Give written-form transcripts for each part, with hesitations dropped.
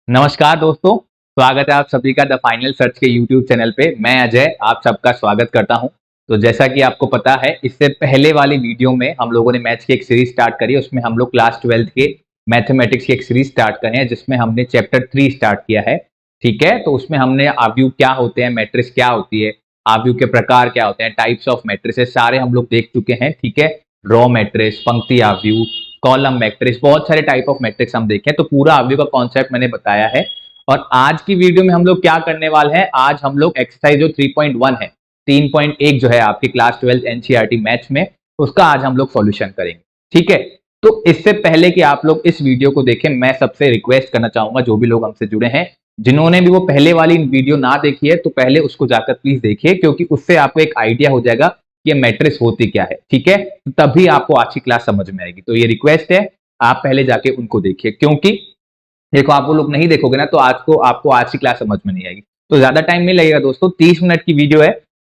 नमस्कार दोस्तों, स्वागत है आप सभी का द फाइनल सर्च के यूट्यूब चैनल पे। मैं अजय आप सबका स्वागत करता हूं। तो जैसा कि आपको पता है, इससे पहले वाली वीडियो में हम लोगों ने मैथ्स की एक सीरीज स्टार्ट करी। उसमें हम लोग क्लास 12th के मैथमेटिक्स की एक सीरीज स्टार्ट करे हैं, जिसमें हमने चैप्टर 3 स्टार्ट किया है। ठीक है, तो उसमें हमने आव्यूह क्या होते हैं, मैट्रिक्स क्या होती है, आव्यूह के प्रकार क्या होते हैं, टाइप्स ऑफ मैट्रिसेस सारे हम लोग देख चुके हैं। ठीक है, रॉ मैट्रिक्स, पंक्ति आव्यूह, कॉलम मैट्रिक्स, बहुत सारे टाइप ऑफ मैट्रिक्स हम देखें। तो पूरा आव्यूह का कॉन्सेप्ट मैंने बताया है। और आज की वीडियो में हम लोग क्या करने वाले हैं, आज हम लोग एक्सरसाइज जो 3.1 है, 3.1 जो है आपकी क्लास 12 एनसीईआरटी मैथ्स में, उसका आज हम लोग सॉल्यूशन करेंगे। ठीक है, तो इससे पहले कि आप लोग इस वीडियो को देखें, मैं सबसे रिक्वेस्ट करना चाहूंगा, जो भी लोग हमसे जुड़े हैं, जिन्होंने भी वो पहले वाली वीडियो ना देखी है, तो पहले उसको जाकर प्लीज देखिए, क्योंकि उससे आपको एक आइडिया हो जाएगा कि ये मैट्रिक्स होती क्या है। ठीक है, तभी आपको आज की क्लास समझ में आएगी। तो ये रिक्वेस्ट है, आप पहले जाके उनको देखिए, क्योंकि देखो आप वो लोग नहीं देखोगे ना, तो आपको आज की क्लास समझ में नहीं आएगी। तो ज्यादा टाइम नहीं लगेगा दोस्तों, 30 मिनट की वीडियो है,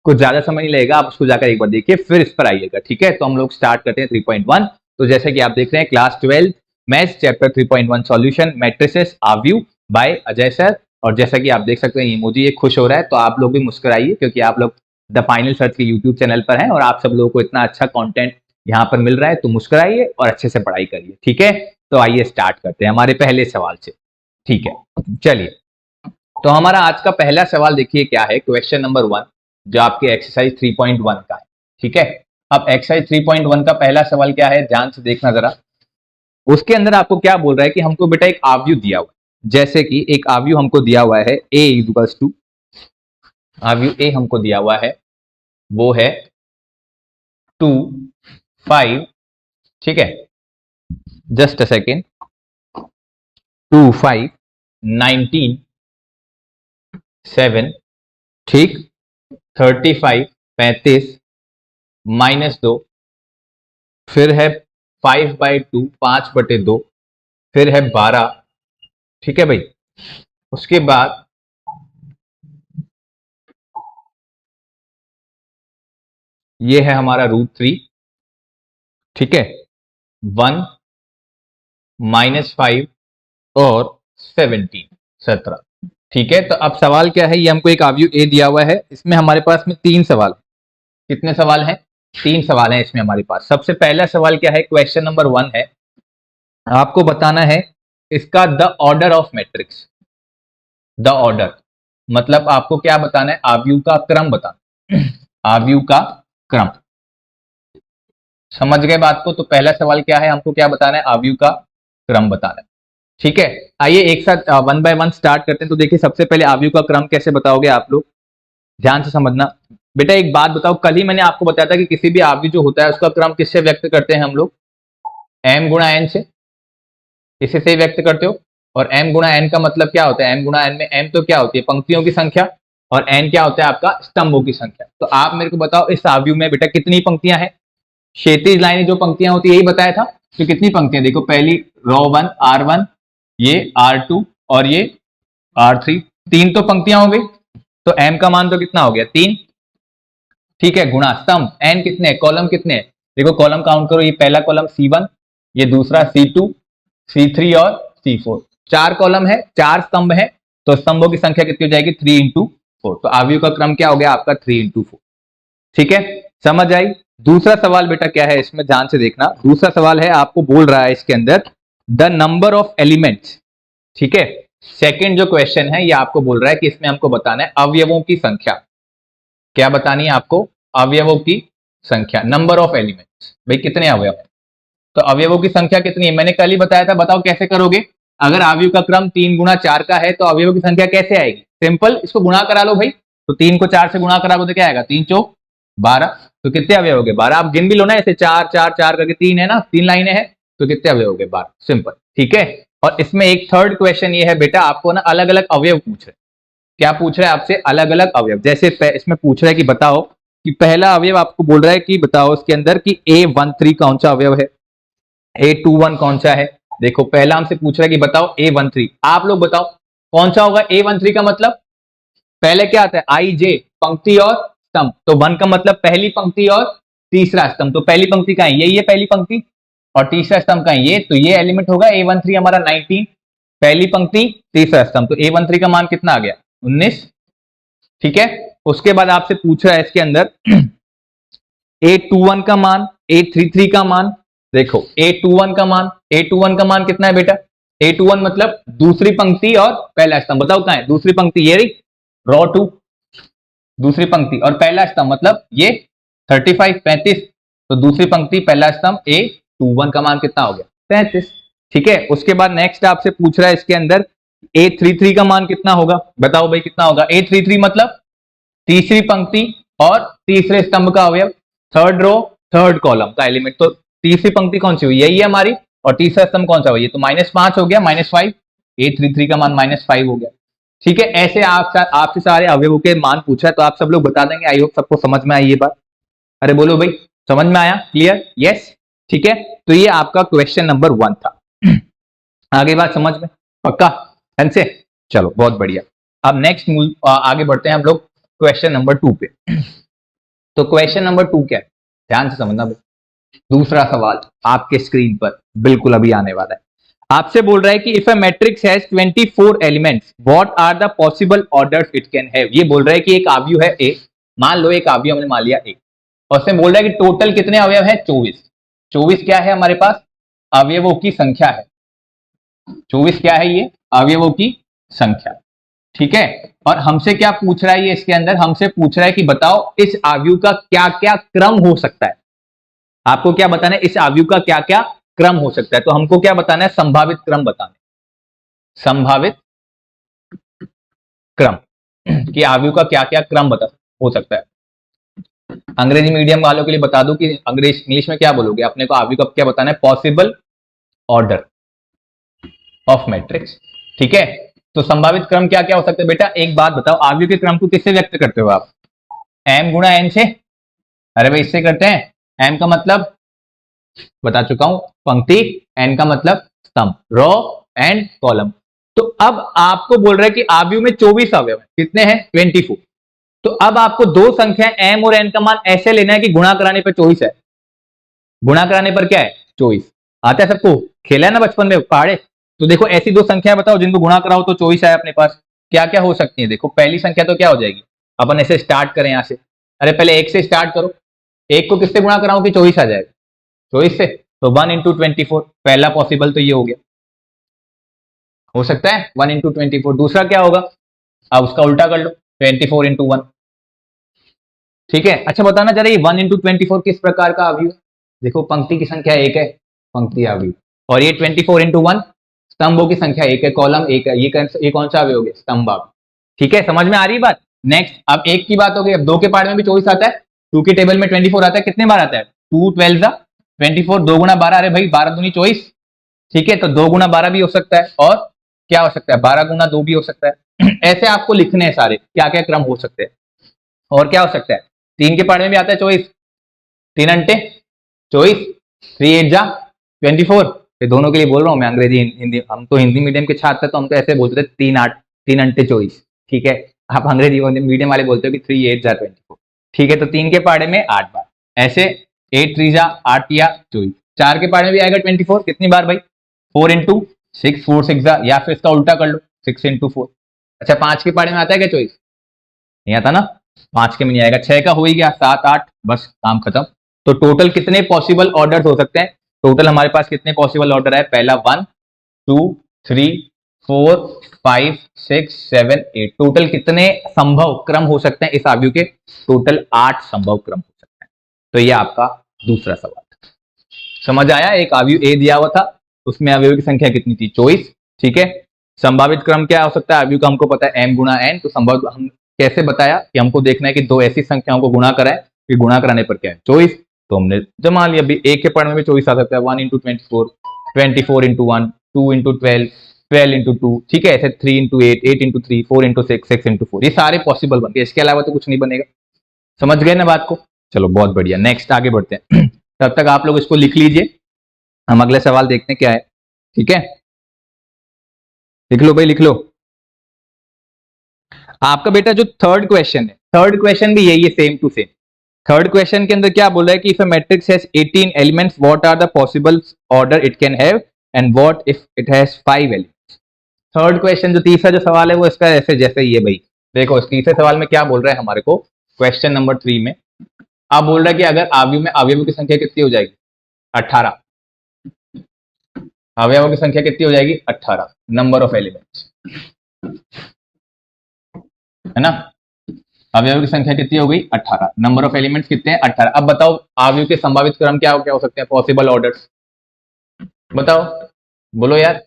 कुछ ज्यादा समय नहीं लगेगा। आप उसको जाकर एक बार देखिए, फिर इस पर आइएगा। ठीक है, तो हम लोग स्टार्ट करते हैं 3.1। तो जैसे कि आप देख रहे हैं, class 12 maths chapter 3.1 solution matrices आव्यूह बाय अजय सर। और जैसा कि आप देख सकते हैं, इमोजी ये खुश हो रहा है, तो आप लोग भी मुस्कुराइए, क्योंकि आप लोग द फाइनल सर्च के यूट्यूब चैनल पर हैं और आप सब लोगों को इतना अच्छा कंटेंट यहाँ पर मिल रहा है। तो मुस्कुराइए और अच्छे से पढ़ाई करिए। ठीक है, तो आइए स्टार्ट करते हैं हमारे पहले सवाल से। ठीक है, चलिए, तो हमारा आज का पहला सवाल देखिए क्या है, क्वेश्चन नंबर 1, जो आपके एक्सरसाइज 3.1 का है। ठीक है, अब एक्सरसाइज 3.1 का पहला सवाल क्या है, ध्यान से देखना जरा। उसके अंदर आपको क्या बोल रहा है कि हमको बेटा एक आव्यूह दिया हुआ है। जैसे कि एक आव्यूह हमको दिया हुआ है ए इक्वल्स टू, आव्यूह ए हमको दिया हुआ है, वो है 2 5। ठीक है, जस्ट अ सेकेंड, 2 5 19 7, ठीक, 35 35 -2, फिर है 5/2 5/2, फिर है 12। ठीक है भाई, उसके बाद ये है हमारा √3। ठीक है, 1 -5 और 17। ठीक है, तो अब सवाल क्या है, ये हमको एक आव्यूह ए दिया हुआ है, इसमें हमारे पास में 3 सवाल। कितने सवाल हैं? 3 सवाल हैं इसमें हमारे पास। सबसे पहला सवाल क्या है, क्वेश्चन नंबर 1 है, आपको बताना है इसका the order of matrix. The order मतलब आपको क्या बताना है, आव्यूह का क्रम बताना। आव्यूह का क्रम, समझ गए बात को? तो पहला सवाल क्या है, हमको क्या बताना है, आव्यूह का क्रम बताना है। ठीक है, आइए एक साथ 1 बाय 1 स्टार्ट करते हैं। तो देखिए, सबसे पहले आव्यूह का क्रम कैसे बताओगे आप लोग, ध्यान से समझना। बेटा एक बात बताओ, कल ही मैंने आपको बताया था कि किसी भी आव्यूह जो होता है उसका क्रम किससे व्यक्त करते हैं हम लोग, m गुणा n से, इसी से व्यक्त करते हो। और m गुणा n का मतलब क्या होता है, m गुणा n में m तो क्या होती है, पंक्तियों की संख्या, और n क्या होता है आपका, स्तंभों की संख्या। तो आप मेरे को बताओ, इस आव्यूह में बेटा कितनी पंक्तियां हैं? क्षैतिज लाइनें जो पंक्तियां होती है, यही बताया था। तो कितनी पंक्तियां, देखो पहली रो 1 R1, ये R2 और ये R3, 3 तो पंक्तियां हो गई। तो m का मान तो कितना हो गया, 3। ठीक है, गुणा स्तंभ n कितने, कॉलम कितने, देखो कॉलम काउंट करो, ये पहला कॉलम C1, ये दूसरा C2, C3 और C4, 4 कॉलम है, 4 स्तंभ है। तो स्तंभों की संख्या कितनी हो जाएगी, 3 × 4। तो आव्यूह का क्रम क्या हो गया आपका, 3 × 4। ठीक है, समझ आई? दूसरा सवाल बेटा क्या है, इसमें ध्यान से देखना। दूसरा सवाल है, आपको बोल रहा है इसके अंदर द नंबर ऑफ एलिमेंट्स। ठीक है, सेकंड जो क्वेश्चन है, ये आपको बोल रहा है कि इसमें हमको बताना है अवयवों की संख्या। क्या बतानी है आपको, अवयवों की संख्या, नंबर ऑफ एलिमेंट्स। भाई कितने अवयव है, तो अवयवों की संख्या कितनी है, मैंने कल ही बताया था। बताओ कैसे करोगे, अगर आव्यूह का क्रम 3 × 4 का है, तो अवयवों की संख्या कैसे आएगी, सिंपल, इसको गुणा करा लो भाई। तो 3 को 4 से गुणा करा तो क्या आएगा, 3 चौक 12। तो कितने अवयव हो गए, 12। आप गिन भी लो ना, ऐसे 4 4 4 करके 3 है ना, 3 लाइनें हैं, तो कितने अवयव हो गए, 12, सिंपल। ठीक है, और इसमें एक थर्ड क्वेश्चन ये है बेटा, आपको ना अलग अलग अवयव पूछ रहे। क्या पूछ रहा है आपसे, अलग अलग अवयव। जैसे इसमें पूछ रहा है कि बताओ, कि पहला अवयव आपको बोल रहा है कि बताओ इसके अंदर कि A13 कौन सा अवयव है, A21 कौन सा है। देखो पहला हमसे पूछ रहा है कि बताओ A13, आप लोग बताओ कौन सा होगा A13 का मतलब, पहले क्या आता है, आई जे, पंक्ति और स्तंभ। तो 1 का मतलब पहली पंक्ति और तीसरा स्तंभ। तो पहली पंक्ति का है, यही है पहली पंक्ति, और तीसरा स्तंभ का है ये, तो ये एलिमेंट होगा A13 हमारा 19। पहली पंक्ति तीसरा स्तंभ, तो A13 का मान कितना आ गया 19। ठीक है, उसके बाद आपसे पूछ रहा है इसके अंदर A21 का मान, A33 का मान। देखो A21 का मान कितना है बेटा, A21 मतलब दूसरी पंक्ति और पहला स्तंभ। बताओ कहां है दूसरी पंक्ति, ये रही रो 2, दूसरी पंक्ति और पहला स्तंभ मतलब ये 35 35, तो दूसरी पंक्ति पहला स्तंभ A21 का मान कितना हो गया 35। ठीक है, उसके बाद नेक्स्ट आपसे पूछ रहा है इसके अंदर A33 का मान कितना होगा। बताओ भाई कितना होगा, A33 मतलब तीसरी पंक्ति और तीसरे स्तंभ का अवयव, थर्ड रो थर्ड कॉलम का एलिमेंट। तो तीसरी पंक्ति कौन सी हुई, यही है हमारी, और तीसरा स्तंभ कौन सा हुआ, ये तो -5 हो गया, -5, A33 का मान -5 हो गया। ठीक है, ऐसे आपसे सारे अवयवों के मान पूछा है तो आप सब लोग बता देंगे। आई होप सबको समझ में आई ये बात। अरे बोलो भाई समझ में आया, क्लियर, यस। ठीक है, तो ये आपका क्वेश्चन नंबर 1 था। आगे बात समझ में पक्का ढंग से, चलो बहुत बढ़िया। अब नेक्स्ट आगे बढ़ते हैं हम लोग क्वेश्चन नंबर 2 पे। तो क्वेश्चन नंबर 2 क्या है, ध्यान से समझना भाई। दूसरा सवाल आपके स्क्रीन पर बिल्कुल अभी आने वाला है। आपसे बोल रहा है कि if a matrix has 24 elements what are the possible orders it can have. ये बोल रहा है कि एक आव्यूह है ए, मान लो एक आव्यूह हमने मान लिया ए, और उसमें बोल रहा है कि टोटल कितने अवयव है 24। 24 क्या है हमारे पास, अवयवों की संख्या है। 24 क्या है, ये अवयवों की संख्या। ठीक है, और हमसे क्या पूछ रहा है, ये इसके अंदर हमसे पूछ रहा है कि बताओ इस आव्यूह का क्या क्या क्रम हो सकता है। आपको क्या बताना है, इस आव्यूह का क्या क्या क्रम हो सकता है। तो हमको क्या बताना है, संभावित क्रम बताना है, संभावित क्रम कि आव्यूह का क्या क्या क्रम हो सकता है। अंग्रेजी मीडियम वालों के लिए बता दूं कि इंग्लिश में क्या बोलोगे, अपने को आव्यूह का क्या बताना है, पॉसिबल ऑर्डर ऑफ मैट्रिक्स। ठीक है, तो संभावित क्रम क्या क्या हो सकते हैं बेटा, एक बात बताओ, आव्यूह के क्रम को किससे व्यक्त करते हो आप, m गुणा n से। अरे भाई इससे करते हैं, m का मतलब बता चुका हूं पंक्ति, n का मतलब स्तंभ, रो एंड कॉलम। तो अब आपको बोल रहा है कि आव्यूह में 24 अवयव है, कितने हैं 24। तो अब आपको दो संख्या m और n का मान ऐसे लेना है कि गुणा कराने पर 24 है, गुणा कराने पर क्या है 24। आता है सबको, खेला है ना बचपन में पहाड़े। तो देखो ऐसी दो संख्या बताओ जिनको गुणा कराओ तो 24 आए अपने पास। क्या क्या हो सकती है, देखो पहली संख्या तो क्या हो जाएगी, अपन ऐसे स्टार्ट करें यहां से, अरे पहले 1 से स्टार्ट करो, 1 को किससे गुणा कराऊं कि 24 आ जाएगा, 24 से, तो 1 इंटू 24, पहला पॉसिबल तो ये हो गया, हो सकता है 1 इंटू 24। दूसरा क्या होगा, अब उसका उल्टा कर लो, 24 इंटू 1। ठीक है, अच्छा बताना जरा ये 1 इंटू 24 किस प्रकार का अवयव, देखो पंक्ति की संख्या 1 है, पंक्ति अवयव, और ये 24 इंटू 1 स्तंभों की संख्या 1 है, कॉलम 1 है, ये कौन सा अवयव हो गया, स्तंभ अवयव। ठीक है, समझ में आ रही बात। नेक्स्ट, अब 1 की बात हो गई, अब 2 के पार्ट में भी 24 आता है, 2 के टेबल में 24 आता है, कितने बार आता है 2 12 जा 24, 2 गुणा 12, अरे भाई 12 दूनी 24। ठीक है, तो 2 गुणा 12 भी हो सकता है, और क्या हो सकता है 12 गुणा 2 भी हो सकता है। ऐसे आपको लिखने हैं सारे क्या क्या क्रम हो सकते हैं। और क्या हो सकता है, 3 के पार्ट में भी आता है 24, 3 अंटे 24, 3 8 जा 24। ये दोनों के लिए बोल रहा हूँ मैं, अंग्रेजी हिंदी, हम तो हिंदी मीडियम के छात्र तो हम तो ऐसे बोलते थे 3 8 3 अंटे 24। ठीक है, आप अंग्रेजी मीडियम वाले बोलते हो कि 3 8 जा 24। ठीक है, तो 3 के पाड़े में 8 बार, ऐसे 8 3 जा 8 या 24। 4 के पाड़े में भी आएगा 24, कितनी बार भाई 4 इंटू 6, 4 6 जा, या फिर इसका उल्टा कर लो 6 इंटू 4। अच्छा 5 के पाड़े में आता है क्या 24, नहीं आता ना, 5 के में नहीं आएगा। 6 का हो ही गया, 7 8, बस काम खत्म। तो टोटल कितने पॉसिबल ऑर्डर हो सकते हैं, टोटल हमारे पास कितने पॉसिबल ऑर्डर है, पहला 1 2 3 4 5 6 7 8, टोटल कितने संभव क्रम हो सकते हैं इस आव्यूह के, टोटल 8 संभव क्रम हो सकते हैं। तो ये आपका दूसरा सवाल समझ आया। एक आव्यूह ए दिया हुआ था, उसमें अवयवों की संख्या कितनी थी 24। ठीक है, संभावित क्रम क्या हो सकता है आव्यूह का, हमको पता है m गुणा n। तो संभव हम कैसे बताया कि हमको देखना है कि दो ऐसी संख्याओं को गुणा कराए, फिर गुणा कराने पर क्या है 24, तो हमने जमा लिया। अभी 1 के पार्ट में भी 24 आ सकता है, 1 इंटू 24, 24 इंटू 1, 2 इंटू 12, 12 इंटू 2। ठीक है, ऐसे 3 इंटू 8, 8 इंटू 3, 4 इंटू 6, 6 इंटू 4, ये सारे पॉसिबल बनते हैं, इसके अलावा तो कुछ नहीं बनेगा। समझ गए ना बात को, चलो बहुत बढ़िया, नेक्स्ट आगे बढ़ते हैं। तब तक आप लोग इसको लिख लीजिए, हम अगले सवाल देखते हैं क्या है। ठीक है, लिख लो भाई लिख लो। आपका बेटा जो थर्ड क्वेश्चन है, थर्ड क्वेश्चन भी यही है, same to same. Third question के अंदर क्या बोल रहा है कि if a matrix has 18 elements what are the possible order it can have, and what if it has 5 elements. Third question जो तीसरा जो सवाल है वो इसका ऐसे जैसे ही है भाई। देखो इस तीसरे सवाल में क्या बोल रहा है हमारे को, क्वेश्चन नंबर 3 में आप बोल रहा है कि अगर अवयव में अवयवों की संख्या कितनी हो जाएगी 18, अवयवों की संख्या कितनी हो जाएगी 18, नंबर ऑफ एलिमेंट्स, है ना। अवयवों की संख्या कितनी हो गई 18, नंबर ऑफ एलिमेंट्स कितने हैं 18। अब बताओ अवयव के संभावित क्रम क्या हो सकते हैं, पॉसिबल ऑर्डर्स बताओ, बोलो यार।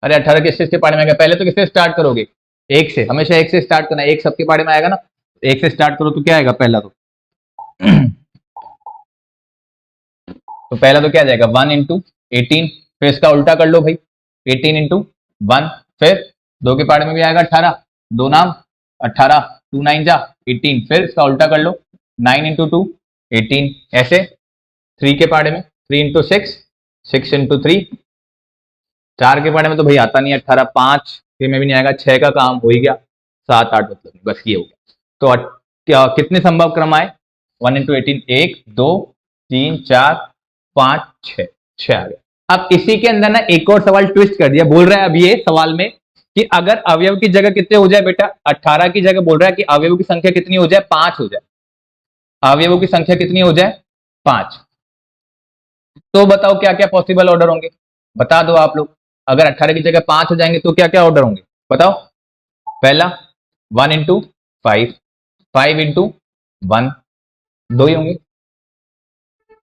अरे 18 किसके पारे में आएगा, पहले तो किससे स्टार्ट करोगे, एक से, हमेशा एक से स्टार्ट करना है, एक सबके पारे में आएगा ना, एक से स्टार्ट करो तो क्या आएगा पहला तो पहला तो क्या आ जाएगा 1 इंटू 18, फिर इसका उल्टा कर लो भाई 18 इंटू 1, फिर 2 के पारे में भी आएगा 18, 2 नाम 18, 2 9 जा 18, फिर इसका उल्टा कर लो 9 इंटू 2 18, ऐसे 3 के पारे में 3 इंटू 6, 6 इंटू 3, 4 के पारे में तो भाई आता नहीं 18, 5 के में भी नहीं आएगा, 6 का काम हो ही गया, 7 8 मतलब बस ये हो गया। तो क्या कितने संभव क्रम आए 1 इंटू 18, 1 2 3 4 5 6, 6 आ गया। अब इसी के अंदर ना एक और सवाल ट्विस्ट कर दिया, बोल रहा है अभी ये सवाल में कि अगर अवयव की जगह कितने हो जाए बेटा 18 की जगह बोल रहा है कि अवयवों की संख्या कितनी हो जाए 5 हो जाए, अवयवों की संख्या कितनी हो जाए 5। तो बताओ क्या क्या पॉसिबल ऑर्डर होंगे, बता दो आप लोग। अगर 18 की जगह 5 हो जाएंगे तो क्या क्या ऑर्डर होंगे बताओ। पहला 1 इंटू 5, 5 इंटू 1, 2 ही होंगे।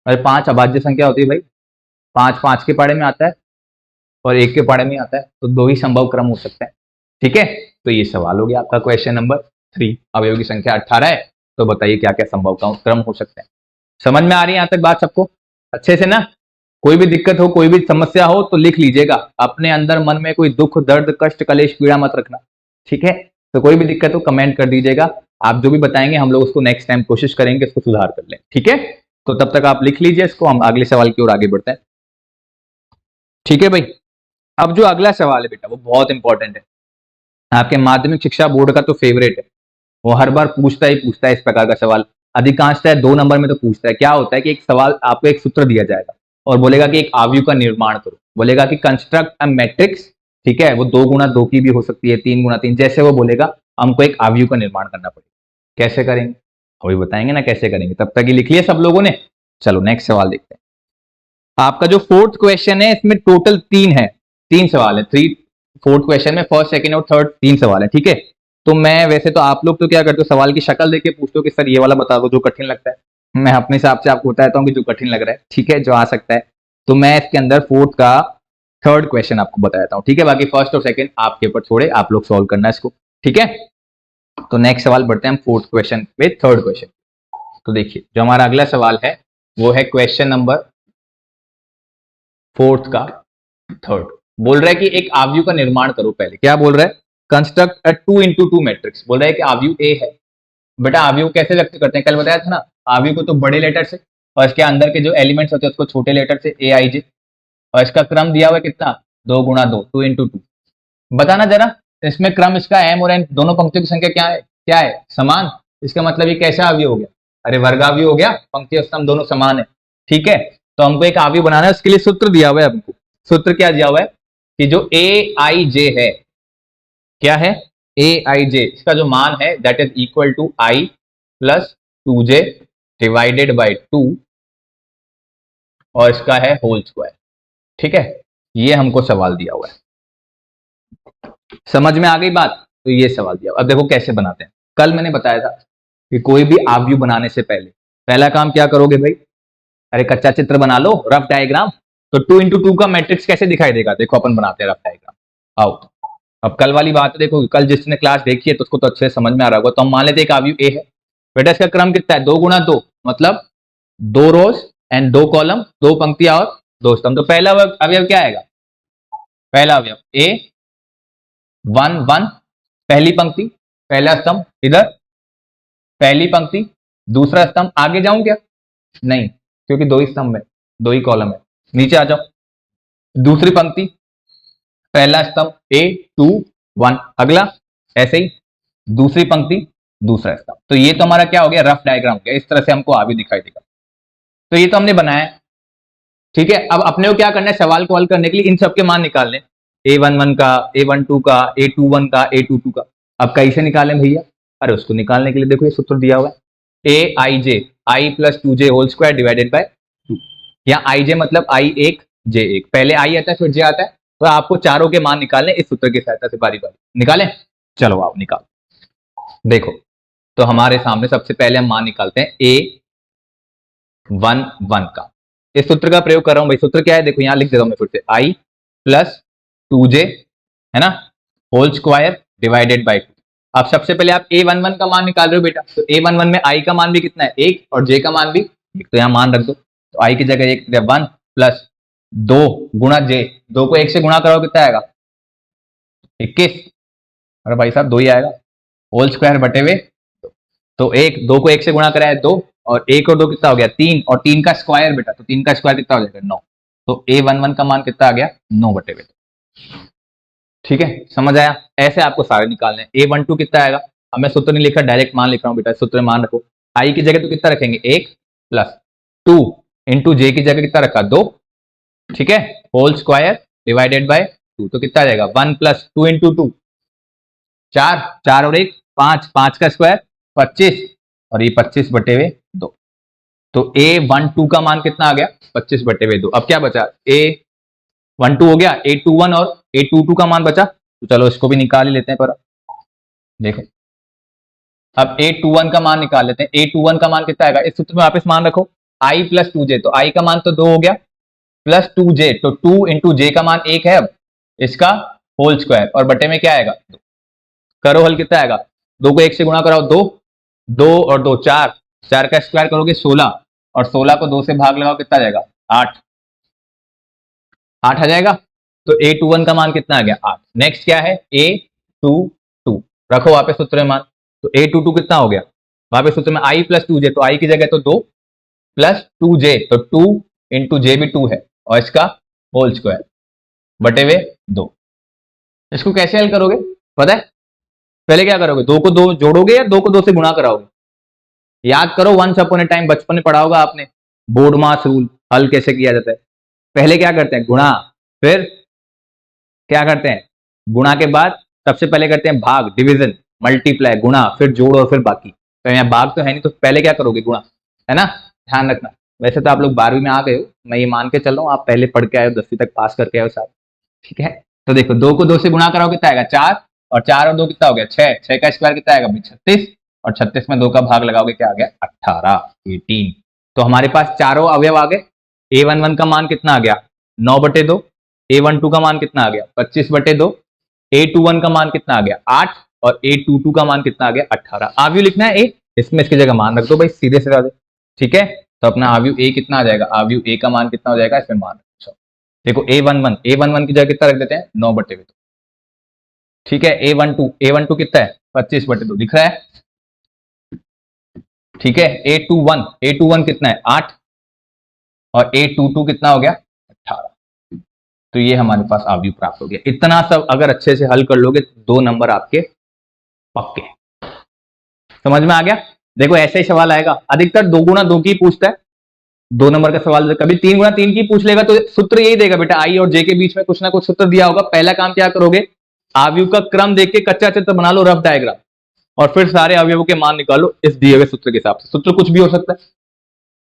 अरे 5 अभाज्य संख्या होती है भाई, 5 5 के पारे में आता है और 1 के पारे में आता है, तो 2 ही संभव क्रम हो सकते हैं। ठीक है, तो ये सवाल हो गया आपका क्वेश्चन नंबर 3। अवयव की संख्या 18 है, तो बताइए क्या क्या संभव क्रम हो सकते हैं। समझ में आ रही है यहां तक बात सबको अच्छे से ना। कोई भी दिक्कत हो, कोई भी समस्या हो तो लिख लीजिएगा, अपने अंदर मन में कोई दुख दर्द कष्ट कलेश पीड़ा मत रखना। ठीक है, तो कोई भी दिक्कत हो कमेंट कर दीजिएगा, आप जो भी बताएंगे हम लोग उसको नेक्स्ट टाइम कोशिश करेंगे इसको सुधार कर लें। ठीक है, तो तब तक आप लिख लीजिए इसको, हम अगले सवाल की ओर आगे बढ़ते हैं। ठीक है भाई, अब जो अगला सवाल है बेटा वो बहुत इंपॉर्टेंट है, आपके माध्यमिक शिक्षा बोर्ड का तो फेवरेट है, वो हर बार पूछता ही पूछता है इस प्रकार का सवाल, अधिकांशतः 2 नंबर में तो पूछता है। क्या होता है कि एक सवाल आपको एक सूत्र दिया जाएगा और बोलेगा कि एक आव्यूह का निर्माण करो, बोलेगा कि कंस्ट्रक्ट अ मैट्रिक्स, ठीक है, वो 2 गुणा 2 की भी हो सकती है, 3 गुणा 3, जैसे वो बोलेगा हमको एक आव्यूह का निर्माण करना पड़ेगा। कैसे करेंगे अभी बताएंगे ना कैसे करेंगे, तब तक ही लिख लिया सब लोगों ने। चलो नेक्स्ट सवाल देखते हैं। आपका जो 4th क्वेश्चन है इसमें टोटल 3 सवाल है, 4th क्वेश्चन में फर्स्ट सेकंड और थर्ड 3 सवाल है। ठीक है, तो मैं वैसे तो आप लोग तो क्या करते हो सवाल की शक्ल देख के पूछते हो कि सर ये वाला बता दो जो कठिन लगता है, मैं अपने हिसाब से आपको बताता हूँ कि जो कठिन लग रहा है, ठीक है, जो आ सकता है। तो मैं इसके अंदर 4th का 3rd क्वेश्चन आपको बताता हूँ। ठीक है, बाकी फर्स्ट और सेकंड आपके ऊपर छोड़े, आप लोग सॉल्व करना इसको। ठीक है, तो नेक्स्ट सवाल बढ़ते हैं हम 4th क्वेश्चन में 3rd क्वेश्चन। तो देखिए जो हमारा अगला सवाल है वो है क्वेश्चन नंबर 4th का 3rd। बोल रहा है कि एक आव्यूह का निर्माण करो। पहले क्या बोल रहा है, कंस्ट्रक्ट अ 2 इंटू 2 मैट्रिक्स। बोल रहा है कि आव्यूह ए है। बेटा आव्यूह कैसे व्यक्त करते हैं, कल बताया था ना, आव्यूह को तो बड़े लेटर से और इसके अंदर के जो एलिमेंट्स होते हैं उसको छोटे लेटर से ए आई जे, और इसका क्रम दिया हुआ है कितना 2 गुणा 2, 2 इंटू 2। बताना जरा इसमें क्रम इसका एम और एन दोनों पंक्तियों की संख्या क्या है समान। इसका मतलब ये कैसा आव्यूह हो गया, अरे वर्गाव्यूह हो गया, पंक्ति और स्तंभ दोनों समान है। ठीक है, तो हमको एक आव्यूह बनाना है, उसके लिए सूत्र दिया हुआ है हमको। सूत्र क्या दिया हुआ है कि जो ए आई जे है, क्या है ए आई जे, इसका जो मान है that is equal to i plus 2j divided by 2 और इसका है होल स्क्वायर। ठीक है, ये हमको सवाल दिया हुआ है। समझ में आ गई बात, तो ये सवाल दिया हुआ। अब देखो कैसे बनाते हैं। कल मैंने बताया था कि कोई भी आव्यूह बनाने से पहले पहला काम क्या करोगे भाई, अरे कच्चा चित्र बना लो, रफ डायग्राम। तो 2 इंटू 2 का मैट्रिक्स कैसे दिखाई देगा, देखो अपन बनाते हैं रफ डायग्राम। आओ अब कल वाली बात है, देखो कल जिसने क्लास देखी है तो उसको तो अच्छे से समझ में आ रहा होगा। तो हम मान लेते हैं एक आव्यूह ए है, बेटा इसका क्रम कितना है 2 गुणा 2, मतलब 2 रोज एंड 2 कॉलम, 2 पंक्तियां और 2 स्तंभ। तो पहला अवयव क्या आएगा, पहला अवयव ए 1 1, पहली पंक्ति पहला स्तंभ, इधर पहली पंक्ति दूसरा स्तंभ। आगे जाऊं क्या, नहीं, क्योंकि 2 ही स्तंभ है 2 ही कॉलम है। नीचे आ जाओ, दूसरी पंक्ति पहला स्तंभ ए 2 1, अगला ऐसे ही दूसरी पंक्ति दूसरा स्तंभ। तो ये तो हमारा क्या हो गया, रफ डायग्राम हो गया। इस तरह से हमको आगे दिखाई देगा। तो ये तो हमने बनाया है। ठीक है, अब अपने को क्या करना है, सवाल को हल करने के लिए इन सब के मान निकालने। A11 का, A12 का, A21 का, A22 का। अब कैसे निकालें भैया? अरे उसको निकालने के लिए देखो ये सूत्र दिया हुआ है, A I J, I plus 2j whole square divided by 2। यहाँ आई जे मतलब आई एक जे एक, पहले आई आता है फिर जे आता है, तो आपको चारों के मान निकालने इस सूत्र की सहायता से बारी बारी। निकालें? चलो आप निकालो। देखो तो हमारे सामने सबसे पहले हम मान निकालते हैं A11 का। इस सूत्र का प्रयोग कर रहा हूं भाई। सूत्र क्या है? देखो यहां लिख देता हूं मैं फिर से, आई प्लस 2j है ना होल स्क्वायर डिवाइडेड बाय 2। अब सबसे पहले आप A11 का मान निकाल रहे हो बेटा, तो A11 में आई का मान भी कितना है? 1 और j का मान भी 1, तो यहां मान रख दो। तो आई की जगह 1 प्लस 2 गुणा j, 2 को 1 से गुणा करो कितना आएगा? 21। अरे भाई साहब 2 ही आएगा, होल स्क्वायर बटे हुए। तो 2 को 1 से गुणा करा है 2, और 1 और 2 कितना हो गया? 3, और 3 का स्क्वायर बेटा, तो 3 का स्क्वायर कितना हो जाएगा? 9। तो A11 का मान कितना आ गया? 9 बटे हुए। ठीक है, समझ आया? ऐसे आपको सारे निकालने हैं। A12 कितना आएगा? अब मैं सूत्र नहीं लिखा, डायरेक्ट मान लिख रहा हूँ बेटा, सूत्र में मान रखो। आई की जगह तो कितना रखेंगे? 1 प्लस 2 इंटू जे की जगह कितना रखा? 2, ठीक है, होल स्क्वायर डिवाइडेड बाय 2, तो कितना आ जाएगा? 1 प्लस 2 इंटू 2 4, 4 और 1 5, 5 का स्क्वायर 25, और ये 25 बटे हुए 2। तो A12 का मान कितना आ गया? 25 बटे हुए 2। अब क्या बचा? A12 हो गया, A21 और A22 का मान बचा, तो चलो इसको भी निकाल ही लेते हैं। पर देखो अब A21 का मान निकाल लेते हैं। A21 का मान कितना आएगा? इस सूत्र में वापस मान रखो, i प्लस 2j, तो i का मान तो 2 हो गया, प्लस 2j, तो 2 इंटू जे का मान 1 है, अब इसका होल स्क्वायर, और बटे में क्या आएगा? 2। करो हल, कितना आएगा? 2 को 1 से गुणा कराओ 2, 2 और 2 4, 4 का स्क्वायर करोगे 16, और 16 को 2 से भाग लगाओ कितना आ जाएगा? 8, 8 आ जाएगा। तो A21 का मान कितना आ गया? 8। नेक्स्ट क्या है? A22, रखो वापस सूत्र में मान, तो A22 कितना हो गया? वापस सूत्र में i प्लस 2j, तो i की जगह तो 2 प्लस 2j, तो 2 इंटू जे भी 2 है, और इसका होल स्क्वायर बटे हुए 2। इसको कैसे हल करोगे पता है? पहले क्या करोगे? 2 को 2 जोड़ोगे या 2 को 2 से गुणा कराओगे? याद करो, वंस अपॉन ए टाइम बचपन में पढ़ा होगा आपने, बोर्ड मास रूल। हल कैसे किया जाता है? पहले क्या करते हैं? गुणा, फिर क्या करते हैं? गुणा के बाद सबसे पहले करते हैं भाग, डिवीजन, मल्टीप्लाई, गुणा, फिर जोड़, और फिर बाकी। तो यहाँ भाग तो है नहीं, तो पहले क्या करोगे? गुणा, है ना? ध्यान रखना। वैसे तो आप लोग 12वीं में आ गए हो, मैं ये मान के चल रहा हूँ आप पहले पढ़ के आए हो, 10वीं तक पास करके आए हो साहब, ठीक है? तो देखो 2 को 2 से गुणा कराओ कितना आएगा? 4, और 4 और 2 कितना हो गया? 6, 6 का स्क्वायर कितना आएगा? 36, और 36 में 2 का भाग लगाओगे क्या आ गया? 18, 18। तो हमारे पास चारों अवयव आ गए। A11 का मान कितना आ गया? 9 बटे 2। A12 का मान कितना आ गया? 25 बटे 2। A21 का मान कितना आ गया? 8, और A22 का मान कितना आ गया? 18। आव्यू लिखना है A, इसमें इसकी जगह मान रख दो भाई, सीधे से ज्यादा, ठीक है? तो अपना आव्यू A कितना आ जाएगा? आव्यू A का मान कितना हो जाएगा? इसमें मान रखो। देखो A11 की जगह कितना रख देते हैं? 9 बटे 2, ठीक है? A12 कितना है? 25 बटे 2, दिख रहा है? ठीक है। A21 कितना है? 8, और A22 कितना हो गया? 18। तो ये हमारे पास आव्यू प्राप्त हो गया। इतना सब अगर अच्छे से हल कर लोगे तो 2 नंबर आपके पक्के। समझ में आ गया? देखो ऐसे ही सवाल आएगा, अधिकतर 2 गुणा 2 की पूछता है, 2 नंबर का सवाल। कभी 3 गुणा 3 की पूछ लेगा तो सूत्र यही देगा बेटा, आई और जे के बीच में कुछ ना कुछ सूत्र दिया होगा। पहला काम क्या करोगे? आव्यू का क्रम देख के कच्चा चित्र बना लो, रफ डायग्राम, और फिर सारे अवयवों के मान निकालो इस दिए हुए सूत्र के हिसाब से। सूत्र कुछ भी हो सकता है,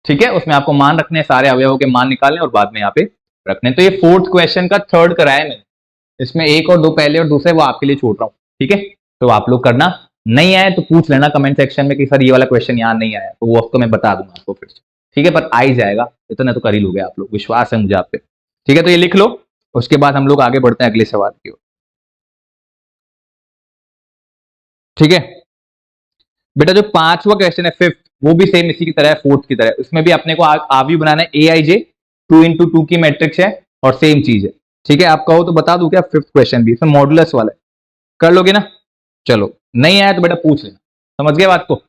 ठीक है? उसमें आपको मान रखने हैं, सारे अवयवों के मान निकालने और बाद में यहाँ पे रखने। तो ये 4th क्वेश्चन का 3rd कराया मैंने, इसमें 1 और 2 पहले और दूसरे वो आपके लिए छोड़ रहा हूँ, ठीक है? तो आप लोग करना, नहीं आए तो पूछ लेना कमेंट सेक्शन में कि सर ये वाला क्वेश्चन यहाँ नहीं आया, तो वो आपको मैं बता दूंगा आपको फिर से, ठीक है? पर आ ही जाएगा, इतना तो कर ही लोगे आप लोग, विश्वास है मुझे आप पे, ठीक है? तो ये लिख लो, उसके बाद हम लोग आगे बढ़ते हैं अगले सवाल की ओर, ठीक है? बेटा जो 5वां क्वेश्चन है 5th, वो भी सेम इसी की तरह है 4th की तरह। उसमें भी अपने को आव्यू बनाना है, AIJ 2 इंटू 2 की मैट्रिक्स है, और सेम चीज है, ठीक है? आप कहो तो बता दूं क्या? 5th क्वेश्चन भी इसमें मॉडुलस वाला है, कर लोगे ना? चलो, नहीं आया तो बेटा पूछ लेना, समझ गए बात को?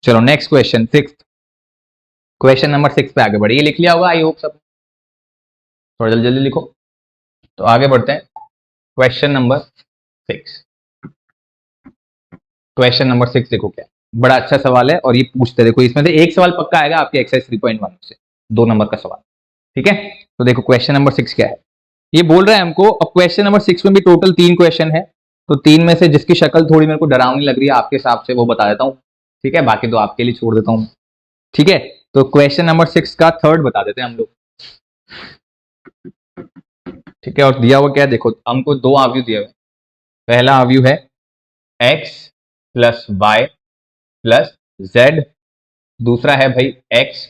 चलो next question 6th, question number 6 पे आगे बढ़े। ये लिख लिया होगा आई होप सब, थोड़ा जल्दी जल्दी लिखो। तो आगे बढ़ते हैं, क्वेश्चन नंबर 6। क्वेश्चन नंबर 6 देखो क्या, बड़ा अच्छा सवाल है, और ये पूछते देखो, इसमें से एक सवाल पक्का आएगा आपके एक्सरसाइज 3.1 से, 2 नंबर का सवाल, ठीक है? तो देखो क्वेश्चन नंबर 6 क्या है। ये बोल रहा है हमको, और क्वेश्चन नंबर 6 में भी टोटल 3 क्वेश्चन है, तो 3 में से जिसकी शक्ल थोड़ी मेरे को डरावनी लग रही है आपके हिसाब से वो बता देता हूँ, ठीक है, बाकी तो आपके लिए छोड़ देता हूँ, ठीक है। तो क्वेश्चन नंबर 6 का थर्ड बता देते हैं हम लोग, ठीक है। और दिया हुआ क्या है, देखो हमको 2 आव्यूह दिया हुआ है। पहला आव्यूह है x plus Y plus Z, दूसरा है भाई x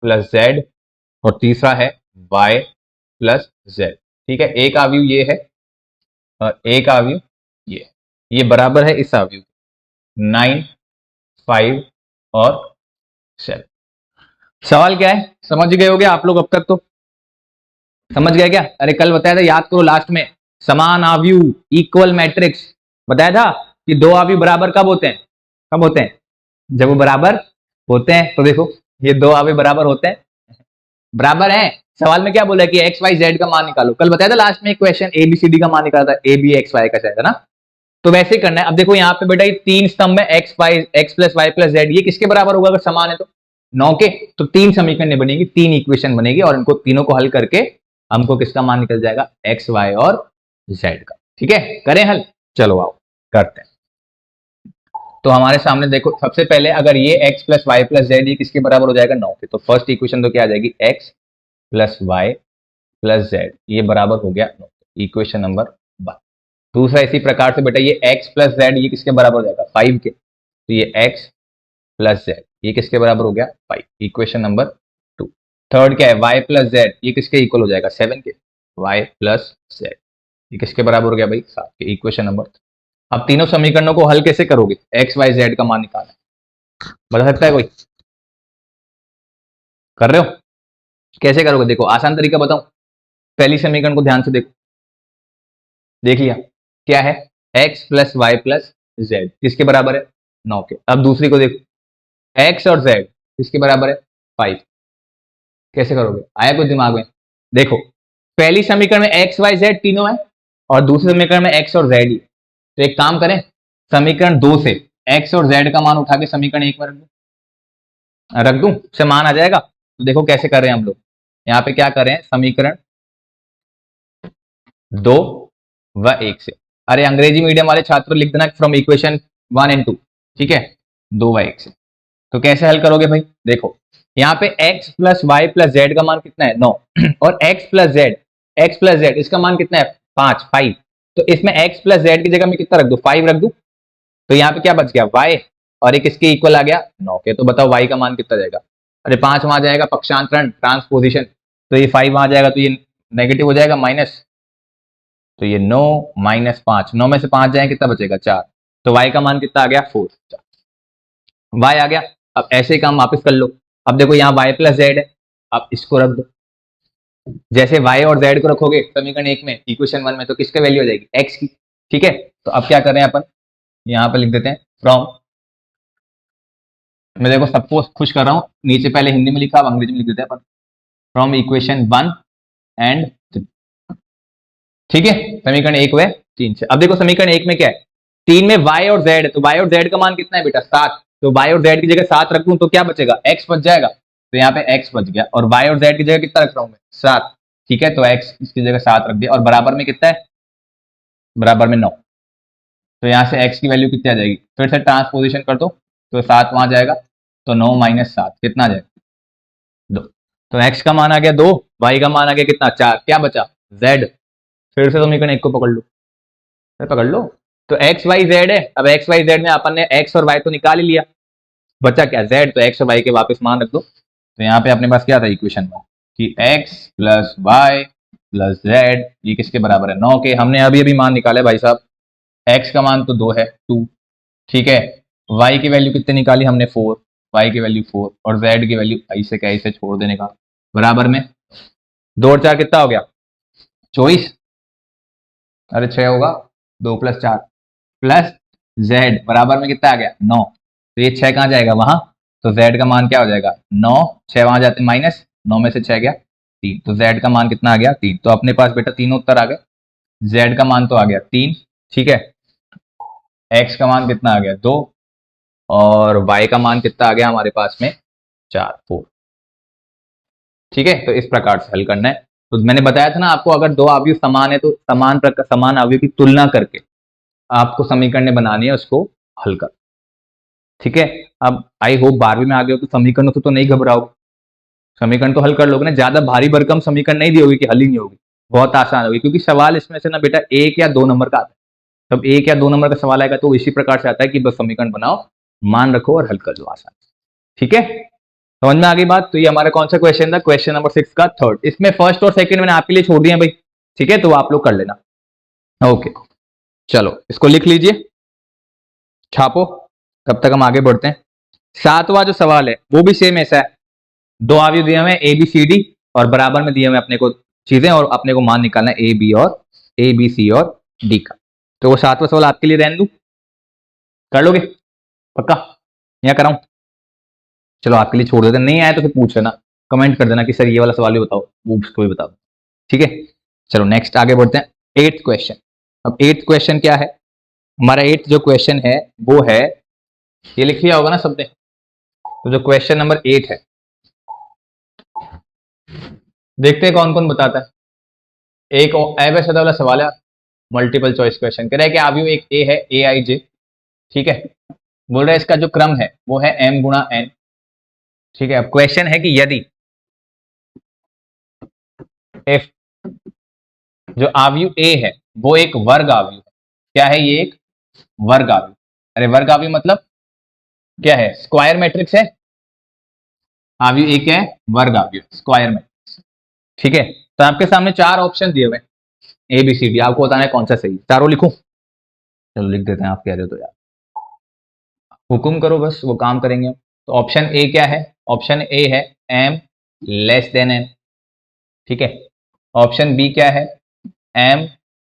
प्लस जेड, और तीसरा है y प्लस जेड, ठीक है। एक आव्यूह ये है और एक आव्यूह ये बराबर है इस आव्यूह 9, 5 और 7। सवाल क्या है, समझ गए होगे आप लोग अब तक, तो समझ गए क्या? अरे कल बताया था, याद करो, लास्ट में समान आव्यूह इक्वल मैट्रिक्स बताया था कि 2 आव्यूह बराबर कब होते हैं, कब होते हैं, जब वो बराबर होते हैं। तो देखो ये 2 आव्यूह बराबर होते हैं, बराबर है। सवाल में क्या बोला है कि एक्स वाई जेड का मान निकालो, कल बताया था लास्ट में एक question A B C D का मान निकाला था, ए बी एक्स वाई का शायद, है ना। तो वैसे ही करना है। अब देखो यहाँ पे बेटा ये 3 स्तंभ है, X plus Y plus Z, ये किसके बराबर होगा अगर समान है तो 9 के। तो 3 समीकरण बनेगी, 3 इक्वेशन बनेगी, और इनको तीनों को हल करके हमको किसका मान निकल जाएगा, एक्स वाई और जेड का, ठीक है। करें हल, चलो आओ करते हैं। तो हमारे सामने देखो, सबसे पहले अगर ये x plus Y plus Z ये किसके बराबर हो जाएगा, 9 के, तो फर्स्ट इक्वेशन तो क्या आ जाएगी, x plus Y plus Z ये बराबर हो गया 9, इक्वेशन नंबर 1। दूसरा इसी प्रकार से बेटा ये x प्लस जेड ये किसके बराबर हो जाएगा, 5 के, तो ये x प्लस जेड ये किसके बराबर हो गया, 5, इक्वेशन नंबर 2। थर्ड क्या है, y प्लस जेड ये किसके इक्वल हो जाएगा, 7 के, y प्लस जेड ये किसके बराबर हो गया भाई, 7 के, इक्वेशन नंबर। अब तीनों समीकरणों को हल कैसे करोगे, एक्स वाई जेड का मान निकालना है, बता सकता है कोई, कर रहे हो, कैसे करोगे, देखो आसान तरीका बताऊं। पहली समीकरण को ध्यान से देखो, देख लिया क्या है, x plus Y plus Z किसके बराबर है, 9 के। अब दूसरी को देखो, x और z किसके बराबर है, 5। कैसे करोगे, आया कुछ दिमाग में, देखो पहली समीकरण में x y z तीनों है, और दूसरी समीकरण में x और z ही। तो एक काम करें, समीकरण 2 से x और z का मान उठा के समीकरण 1 में रख दूं, से मान आ जाएगा। तो देखो कैसे कर रहे हैं हम लोग, यहाँ पे क्या कर रहे हैं, समीकरण 2 व 1 से, अरे अंग्रेजी मीडियम वाले छात्र लिख देना फ्रॉम इक्वेशन 1 एंड 2, ठीक है, 2 व 1 से। तो कैसे हल करोगे भाई, देखो यहाँ पे x plus Y plus Z का मान कितना है, 9, और x प्लस जेड इसका मान कितना है, 5। तो इसमें x प्लस जेड की जगह में कितना रख दो, 5 रख दू। तो यहाँ पे क्या बच गया, y, और एक इसके इक्वल आ गया 9 के। तो बताओ y का मान कितना जाएगा, अरे 5 वहां जाएगा, पक्षांतरण ट्रांसपोजिशन, तो ये 5 वहां जाएगा, तो ये नेगेटिव हो जाएगा माइनस, तो ये 9 माइनस 5, 9 में से 5 जाए कितना बचेगा, 4। तो y का मान कितना आ गया, 4, y आ गया। अब ऐसे ही काम वापस कर लो, अब देखो यहाँ y प्लस जेड है, अब इसको रख दो, जैसे y और z को रखोगे समीकरण 1 में, इक्वेशन 1 में, तो किसका वैल्यू हो जाएगी, x की, ठीक है। तो अब क्या कर रहे हैं अपन, यहाँ पे लिख देते हैं फ्रॉम, मैं देखो सबको खुश कर रहा हूँ, नीचे पहले हिंदी में लिखा, अब अंग्रेजी में लिख देते हैं अपन, फ्रॉम इक्वेशन 1 एंड 3, ठीक है, समीकरण 1 व 3 से। अब देखो समीकरण 1 में क्या है, 3 में y और z है, तो y और z का मान कितना है बेटा, 7। तो y और z की जगह 7 रख दूं तो क्या बचेगा, x बच जाएगा, तो यहाँ पे x बच गया, और y और z की जगह कितना रख रहा हूं मैं, 7, ठीक है। तो x इसकी जगह 7 रख दिया, और बराबर में कितना है, बराबर में 9। तो यहाँ से x की वैल्यू कितनी आ जाएगी, फिर से ट्रांसपोजिशन कर दो, तो 7 वहां जाएगा, तो 9 माइनस 7 कितना आ जाएगा, 2। तो x का मान आ गया 2, y का मान आ गया कितना, 4, क्या बचा, z। फिर से समीकरण 1 को पकड़ लो, पकड़ लो, तो एक्स वाई जेड है। अब एक्स वाई जेड में अपन ने एक्स और वाई तो निकाल ही लिया, बचा क्या, जेड। तो एक्स और वाई के वापस मान रख दो। तो यहाँ पे अपने पास क्या था इक्वेशन में, कि X plus Y plus Z ये किसके बराबर है, 9 के। हमने अभी अभी मान निकाले भाई साहब, एक्स का मान तो 2 है, 2, ठीक है। वाई की वैल्यू कितनी निकाली हमने, 4, वाई की वैल्यू 4, और जेड की वैल्यू ऐसे क्या ऐसे छोड़ देने का, बराबर में 2 और 4 कितना हो गया, 24, अरे 6 होगा, 2 प्लस 4 प्लस जेड बराबर में कितना आ गया, 9। तो ये 6 कहाँ जाएगा वहां, तो जेड का मान क्या हो जाएगा, 9, 6 वहां जाते माइनस, 9 में से 6 गया 3, तो जेड का मान कितना आ गया, 3। तो अपने पास बेटा तीनों उत्तर आ गए, जेड का मान तो आ गया 3, ठीक है, एक्स का मान कितना आ गया 2, और वाई का मान कितना आ गया हमारे पास में 4, 4, ठीक है। तो इस प्रकार से हल करना है। तो मैंने बताया था ना आपको, अगर दो अवयव समान है तो समान अवयव की तुलना करके आपको समीकरण बनानी है, उसको हल कर। ठीक है, अब आई होप 12वीं में आ गए हो तो समीकरणों से तो नहीं घबराओगे, समीकरण तो हल कर लोगे ना। ज्यादा भारी भरकम समीकरण नहीं दी होगी कि हल ही नहीं होगी, बहुत आसान होगी, क्योंकि सवाल इसमें से ना बेटा 1 या 2 नंबर का आता है। जब 1 या 2 नंबर का सवाल आएगा तो इसी प्रकार से आता है कि बस समीकरण बनाओ, मान रखो और हल कर लो आसान। ठीक है, समझ में आ गई बात। तो ये हमारा कौन सा क्वेश्चन था, क्वेश्चन नंबर 6 का थर्ड। इसमें फर्स्ट और सेकंड मैंने आपके लिए छोड़ दिया भाई, ठीक है, तो आप लोग कर लेना। ओके, चलो इसको लिख लीजिए, छापो, तब तक हम आगे बढ़ते हैं। 7वां जो सवाल है वो भी सेम ऐसा है, दो अवयव दिए हुए ए बी सी डी और बराबर में दिए हुए अपने को चीजें, और अपने को मान निकालना है ए बी सी और डी का। तो वो 7वां सवाल आपके लिए रहने दूं, कर लोगे पक्का या कराऊं? चलो आपके लिए छोड़ देते, नहीं आया तो फिर पूछ लेना, कमेंट कर देना कि सर ये वाला सवाल भी बताओ, वो उसको भी बता दो। ठीक है, चलो नेक्स्ट आगे बढ़ते हैं। 8th question. अब 8th क्वेश्चन क्या है हमारा, 8th जो क्वेश्चन है वो है, ये लिख लिया होगा ना सबने। तो जो क्वेश्चन नंबर 8 है, देखते हैं कौन कौन बताता है। एक ऐसा वाला सवाल है, मल्टीपल चॉइस क्वेश्चन, कह रहा है कि अवयव एक ए है, ए आई जे, ठीक है, बोल रहा है इसका जो क्रम है वो है m गुणा n। ठीक है, अब क्वेश्चन है कि यदि इफ जो अवयव ए है वो एक वर्ग अवयव है, क्या है ये, एक वर्ग अवयव। अरे वर्ग अवयव मतलब क्या है, स्क्वायर मैट्रिक्स है, अवयव एक है वर्ग अवयव, स्क्वायर मैट्रिक्स। ठीक है, तो आपके सामने 4 ऑप्शन दिए हुए ए बी सी डी, आपको बताना है कौन सा सही। चारों लिखूं? चलो लिख देते हैं, आप कह रहे हो तो यार हुकुम करो, बस वो काम करेंगे। तो ऑप्शन ए क्या है, ऑप्शन ए है m लेस देन n। ठीक है, ऑप्शन बी क्या है, m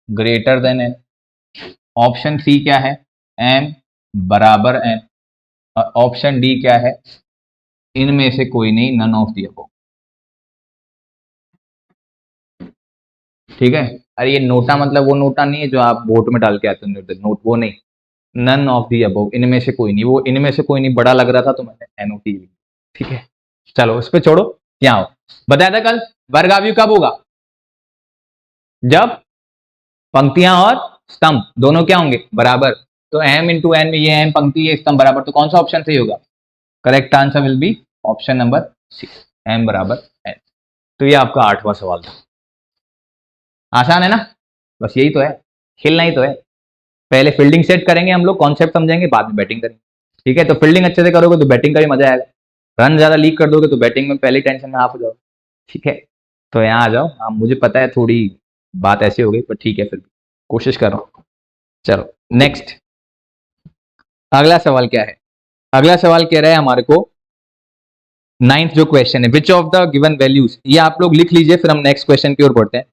greater than n। Option C क्या है, m बराबर n। और ऑप्शन डी क्या है, इनमें से कोई नहीं, नन ऑफ दी अबव। ठीक है, अरे ये नोटा मतलब वो नोटा नहीं है जो आप बोर्ड में डाल के आते हैं नोट, वो नहीं, नन ऑफ दी अबव, इनमें से कोई नहीं। वो इनमें से कोई नहीं बड़ा लग रहा था तो मैंने एनओटी लिख। ठीक है, चलो उस पर छोड़ो, क्या हो बताया था कल, वर्ग अवयव कब होगा, जब पंक्तियां और स्तंभ दोनों क्या होंगे, बराबर। तो m इंटू एन में ये m पंक्ति ये स्तंभ बराबर, तो कौन सा ऑप्शन सही होगा, correct answer will be option number C, m बराबर n। तो ये आपका 8वां सवाल था, आसान है ना, बस यही तो है, खेलना ही तो है। पहले फील्डिंग सेट करेंगे हम लोग, कॉन्सेप्ट समझेंगे, बाद में बैटिंग करेंगे। ठीक है, तो फील्डिंग अच्छे से करोगे तो बैटिंग का भी मजा आएगा, रन ज्यादा लीक कर दोगे तो बैटिंग में पहले टेंशन में आप हो जाओगे। ठीक है, तो यहाँ आ जाओ। हाँ मुझे पता है थोड़ी बात ऐसी हो गई, पर ठीक है, फिर भी कोशिश कर रहा हूँ। चलो नेक्स्ट, अगला सवाल क्या है, अगला सवाल कह रहा है हमारे को 9th जो क्वेश्चन है, which of the given values, ये आप लोग लिख लीजिए, फिर हम नेक्स्ट क्वेश्चन की ओर बढ़ते हैं।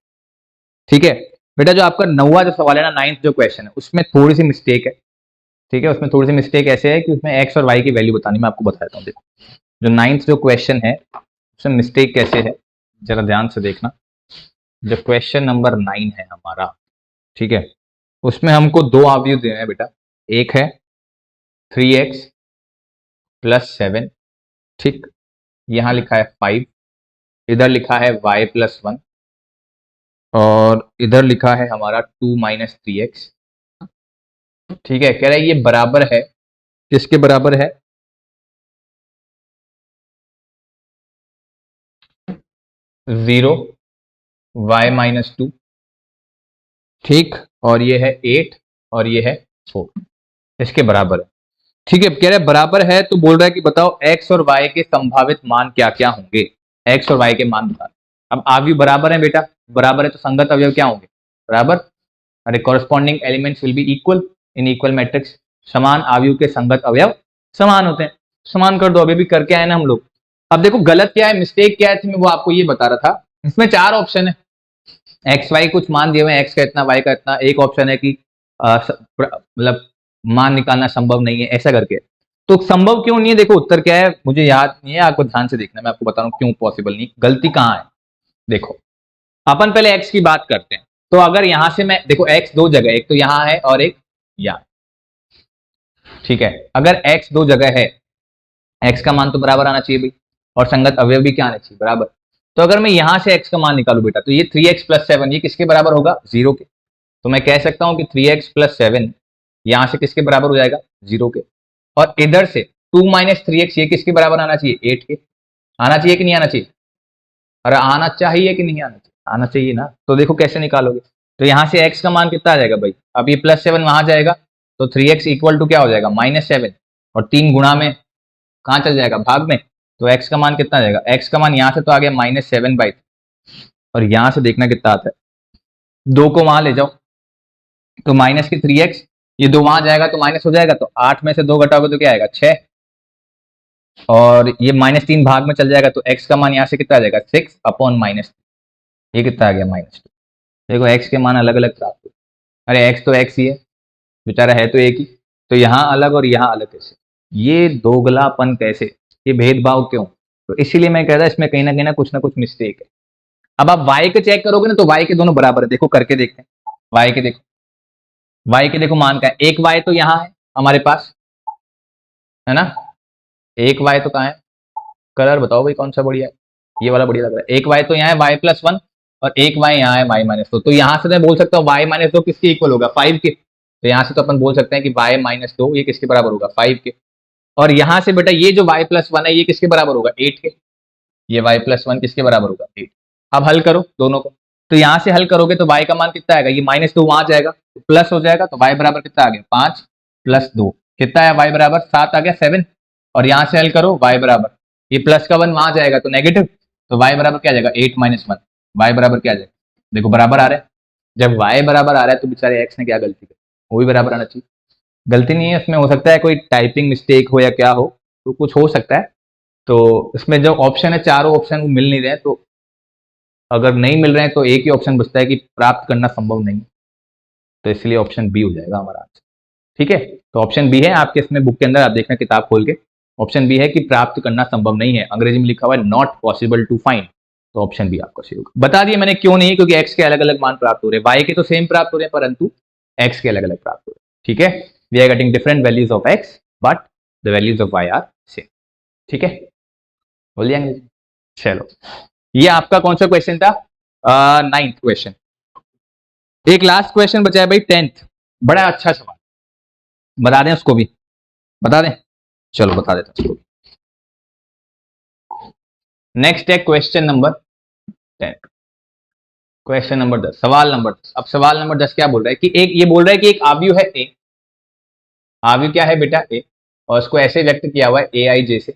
ठीक है बेटा, जो आपका 9वां जो सवाल है ना, 9th जो क्वेश्चन है, उसमें थोड़ी सी मिस्टेक है। ठीक है, उसमें थोड़ी सी मिस्टेक ऐसे है कि उसमें एक्स और वाई की वैल्यू बतानी, मैं आपको बताता हूँ। देखो जो 9th जो क्वेश्चन है उसमें मिस्टेक कैसे है, जरा ध्यान से देखना। जो क्वेश्चन नंबर 9 है हमारा, ठीक है, उसमें हमको दो अवयव दिए हैं बेटा, एक है 3x + 7, ठीक, यहाँ लिखा है 5, इधर लिखा है y + 1, और इधर लिखा है हमारा 2 - 3x। ठीक है, कह रहा है ये बराबर है, किसके बराबर है, 0 y - 2, ठीक, और ये है 8 और ये है 4, इसके बराबर है। ठीक है, कह रहे बराबर है तो बोल रहा है कि बताओ x और y के संभावित मान क्या क्या होंगे, x और y के मान बता। अब अवयव बराबर है बेटा, बराबर है तो संगत अवयव क्या होंगे, बराबर। अरे corresponding elements will be equal in equal matrix, समान अवयव के संगत अवयव समान होते हैं। समान कर दो, अभी भी करके आए ना हम लोग। अब देखो गलत क्या है, मिस्टेक क्या है, मैं वो आपको ये बता रहा था। इसमें 4 ऑप्शन है, एक्स वाई कुछ मान दिए हुए हैं, एक्स का इतना वाई का इतना। एक ऑप्शन है कि मतलब मान निकालना संभव नहीं है, ऐसा करके। तो संभव क्यों नहीं है, देखो उत्तर क्या है मुझे याद नहीं है, आपको ध्यान से देखना, मैं आपको बता रहा हूँ क्यों पॉसिबल नहीं, गलती कहाँ है। देखो अपन पहले एक्स की बात करते हैं, तो अगर यहां से मैं देखो एक्स दो जगह, एक तो यहां है और एक यहाँ, ठीक है, अगर एक्स दो जगह है, एक्स का मान तो बराबर आना चाहिए भाई, और संगत अवयव भी क्या आना चाहिए, बराबर। तो अगर मैं यहां से x का मान निकालू बेटा, तो ये 3x प्लस 7 ये किसके बराबर होगा? 0 के। तो मैं कह सकता हूं कि 3x प्लस 7 यहां से किसके बराबर हो जाएगा? 0 के। और इधर से 2 माइनस 3x ये किसके बराबर आना चाहिए? 8 के। आना चाहिए कि नहीं आना चाहिए? अरे आना चाहिए कि नहीं आना चाहिए? आना चाहिए ना। तो देखो कैसे निकालोगे। तो यहां से x का मान कितना आ जाएगा भाई? अब ये प्लस 7 वहां जाएगा, तो 3x इक्वल टू क्या हो जाएगा? -7। और 3 गुणा में कहां चल जाएगा? भाग में। तो x का मान कितना आ जाएगा? x का मान यहां से तो आ गया -7/3, और यहां से देखना कितना आता है, 2 को वहां ले जाओ, तो माइनस की 3x, ये 2 वहां जाएगा तो माइनस हो जाएगा, तो 8 में से 2 घटाओगे तो क्या आएगा? 6। और ये -3 भाग में चल जाएगा, तो x का मान यहां से कितना आ जाएगा? 6/-, ये कितना आ गया? -2। देखो x के मान अलग अलग प्राप्त हुए। अरे x तो x ही है बेचारा, है तो एक ही, तो यहाँ अलग और यहाँ अलग कैसे? ये दोगलापन कैसे? ये भेदभाव क्यों? तो इसीलिए मैं कह रहा इसमें कहीं ना कुछ मिस्टेक है। अब आप y के चेक करोगे ना, तो y के दोनों बराबर है। देखो करके देखते हैं। y के देखो, y के देखो मान का है, एक y तो यहाँ है हमारे पास, है ना? एक y तो कहाँ है? कलर बताओ भाई कौन सा बढ़िया है? ये वाला बढ़िया लग रहा है। एक y तो यहाँ है y+1, और एक y यहाँ है y-2। तो यहाँ से मैं बोल सकता हूँ y-2 किसके इक्वल होगा? 5 के। तो यहाँ से तो अपन बोल सकते हैं कि y-2 ये किसके बराबर होगा? 5 के। और यहाँ से बेटा ये जो y+1 है ये किसके बराबर होगा? 8 के। ये y+1 किसके बराबर होगा? 8। अब हल करो दोनों को। तो यहाँ से हल करोगे तो y का मान कितना आएगा? ये -2 वहां जाएगा तो प्लस हो जाएगा, तो y बराबर कितना आ गया? 5 + 2 कितना है? y बराबर 7 आ गया, 7। और यहाँ से हल करो y बराबर, ये प्लस का 1 वहां जाएगा तो नेगेटिव, तो y बराबर क्या आ जाएगा? 8 - 1। y बराबर क्या आ जाएगा? देखो बराबर आ रहा है। जब y बराबर आ रहा है तो बेचारे x ने क्या गलती की? वो भी बराबर आना चाहिए। गलती नहीं है इसमें, हो सकता है कोई टाइपिंग मिस्टेक हो या क्या हो, तो कुछ हो सकता है। तो इसमें जो ऑप्शन है, चारों ऑप्शन वो मिल नहीं रहे हैं, तो अगर नहीं मिल रहे हैं तो एक ही ऑप्शन बचता है कि प्राप्त करना संभव नहीं, तो इसलिए ऑप्शन बी हो जाएगा हमारा आंसर। ठीक है, तो ऑप्शन बी है आपके इसमें बुक के अंदर, आप देखना किताब खोल के। ऑप्शन बी है कि प्राप्त करना संभव नहीं है, अंग्रेजी में लिखा हुआ है नॉट पॉसिबल टू फाइंड। तो ऑप्शन बी आपका सही होगा। बता दिया मैंने क्यों नहीं, क्योंकि एक्स के अलग अलग मान प्राप्त हो रहे हैं, वाई के तो सेम प्राप्त हो रहे हैं, परंतु एक्स के अलग अलग प्राप्त हो रहे हैं। ठीक है, we are getting different values of X but the values of Y are same. ठीक है, बोल दिया अंग्रेजी। चलो, ये आपका कौन सा क्वेश्चन था? 9th question. एक लास्ट क्वेश्चन बचा है भाई, 10th। बड़ा अच्छा सवाल, बता दें उसको भी? बता दें, चलो बता देता हूँ। नेक्स्ट है क्वेश्चन नंबर 10, क्वेश्चन नंबर 10, सवाल नंबर 10। अब सवाल नंबर 10 क्या बोल रहा है कि एक, ये बोल रहा है कि एक आव्यूह है ए। आव्यूह क्या है बेटा? ए। और उसको ऐसे व्यक्त किया हुआ है ए आई जे से।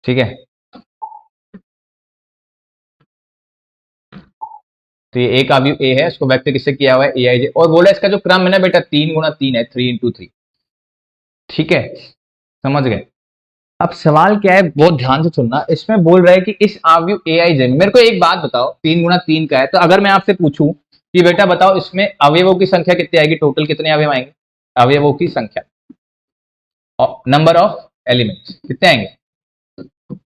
ठीक है, तो ये एक आव्यूह ए है, उसको व्यक्त किससे किया हुआ है? ए आई जे। और बोला इसका जो क्रम है ना बेटा, 3 × 3 है, 3 × 3। ठीक है, समझ गए? अब सवाल क्या है, बहुत ध्यान से सुनना। इसमें बोल रहा है कि इस आव्यूह ए आई जे में, मेरे को एक बात बताओ, 3 × 3 का है, तो अगर मैं आपसे पूछूं कि बेटा बताओ इसमें अवयवों की संख्या कितनी आएगी? टोटल कितने अवयव आएंगे? अवयवों की संख्या, नंबर ऑफ एलिमेंट्स कितने आएंगे?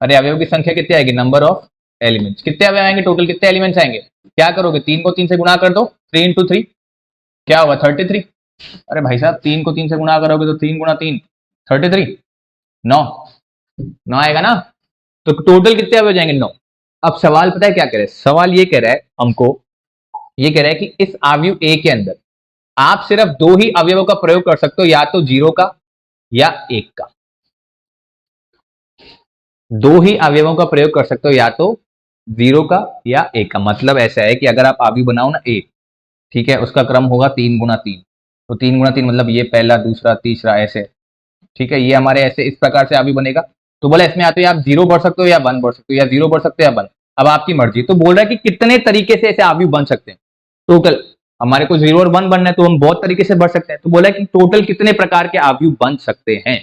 अरे अवयवों की संख्या कितनी आएगी? Number of elements. कितने अवयव आएंगे? टोटल कितने एलिमेंट्स आएंगे? क्या करोगे? 3 को 3 से गुणा कर दो, 3 × 3 क्या होगा? 33। अरे भाई साहब 3 को 3 से गुणा करोगे तो 3 × 3 33, 9 आएगा ना। तो टोटल कितने अवयव जाएंगे? 9। अब सवाल पता है क्या कह रहा है? सवाल ये कह रहा है हमको, ये कह रहा है कि इस आव्यूह ए के अंदर आप सिर्फ 2 ही अवयवों का प्रयोग कर सकते हो, या तो 0 का या 1 का। 2 ही अवयवों का प्रयोग कर सकते हो, या तो 0 का या 1 का। मतलब ऐसा है कि अगर आप आव्यूह बनाओ ना ए, ठीक है, उसका क्रम होगा 3 × 3। तो 3 × 3 मतलब ये पहला, दूसरा, तीसरा, ऐसे। ठीक है, ये हमारे ऐसे इस प्रकार से आव्यूह बनेगा। तो बोला इसमें आते आप 0 बढ़ सकते हो या 1 बढ़ सकते हो, या 0 बढ़ सकते हो या 1, अब आपकी मर्जी। तो बोल रहा है कि कितने तरीके से ऐसे आव्यूह बन सकते हैं टोटल। हमारे को 0 और 1 बनना है तो हम बहुत तरीके से बढ़ सकते हैं। तो बोला कि टोटल कितने प्रकार के आव्यूह बन सकते हैं।